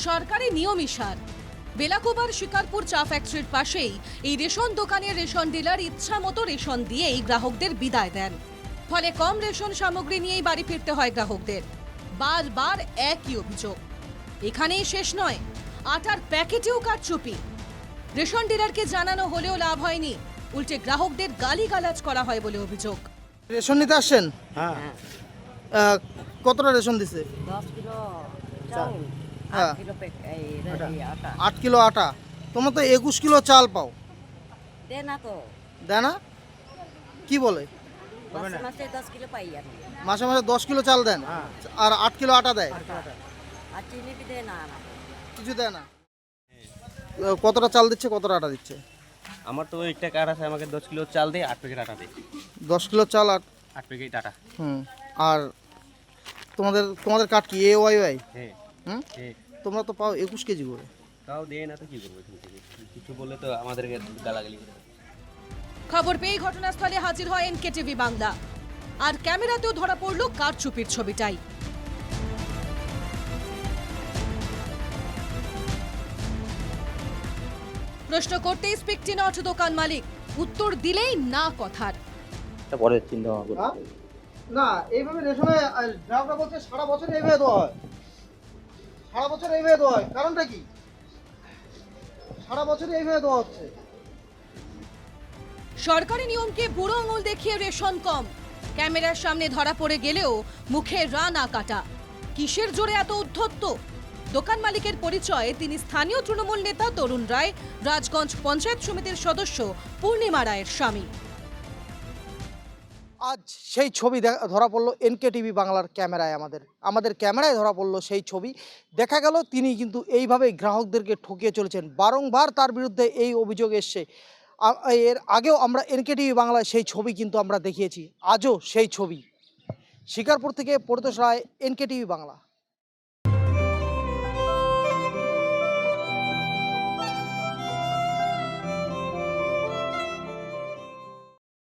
সরকারি নিয়মই সার। বেলাকোবার শিকারপুর চা ফ্যাক্টরির পাশেই এই রেশন দোকানের রেশন ডিলার ইচ্ছা মতো রেশন দিয়েই গ্রাহকদের বিদায় দেন। ফলে কম রেশন সামগ্রী নিয়েই বাড়ি ফিরতে হয় গ্রাহকদের। বারবার একই অভিযোগ। এখানেই শেষ নয়, আটার প্যাকেটেও কারচুপি। রেশন ডিলারকে জানানো হলেও লাভ হয়নি, উল্টে গ্রাহকদের গালিগালাজ করা হয় বলে অভিযোগ। রেশন নিতে আসছেন? হ্যাঁ, কতটা রেশন দিছে? 10 কিলো চাউল, হ্যাঁ। 8 কিলো আটা। 8 কিলো আটা। তোমরা তো 21 কিলো চাল পাও, দে না তো, দেয় না? কি বলে? মাসে মাসে 10 কিলো পাই আমি। মাসে মাসে 10 কিলো চাল দেন আর 8 কিলো আটা দেয়? আর চিনি বি দে না না। কিছু দেয় না। কতটা চাল দিচ্ছে, কতটা আটা দিচ্ছে? আমার তো একটা কার্ড আছে, আমাকে 10 কিলো চাল দেয়, 8 প্যাকেট আটা দেয়। 10 কিলো চাল আর 8 প্যাকেট আটা। আর তোমাদের কাঠ কি AYY? হ্যাঁ, হুম, হ্যাঁ। তোমরা তো পাও 21 কেজি করে। তাও দেয় না তো কি করবো এখান থেকে? কিছু বললে তো আমাদেরকে গালাগালি করে দেবে। খবর পেয়ে ঘটনাস্থলে হাজির হয় NKTV বাংলা। আর ক্যামেরাতেও ধরা পড়ল কারচুপির ছবিটাই। প্রশ্ন করতেই স্পিকটি নট দোকান মালিক, উত্তর দিলেই না কথার। পরে চিন্তা ভাবনা হ্যাঁ? না, এইভাবে রেশনে গ্রাহকরা বলছে সারা বছর এইভাবে দেওয়া হয়। সারা বছর এইভাবে দেওয়া হয়, কারণটা কি? সারা বছর এইভাবে দেওয়া হচ্ছে। সরকারি নিয়মকে বুড়ো আঙুল দেখিয়ে রেশন কম, ক্যামেরার সামনে ধরা পড়ে গেলেও মুখে রা না কাটা। কিসের জোরে এত উদ্ধত্ত? দোকান মালিকের পরিচয়ে তিনি স্থানীয় তৃণমূল নেতা তরুণ রায়, রাজগঞ্জ পঞ্চায়েত সমিতির সদস্য পূর্ণিমা রায়ের স্বামী। আজ সেই ছবি ধরা পড়লো NKTV বাংলার ক্যামেরায়। আমাদের ক্যামেরায় ধরা পড়লো সেই ছবি। দেখা গেল তিনি কিন্তু এইভাবেই গ্রাহকদেরকে ঠকিয়ে চলেছেন। বারংবার তার বিরুদ্ধে এই অভিযোগ এসছে। এর আগেও আমরা NKTV বাংলায় সেই ছবি কিন্তু আমরা দেখিয়েছি, আজও সেই ছবি। শিকারপুর থেকে পরিতোষ রায়, NKTV বাংলা।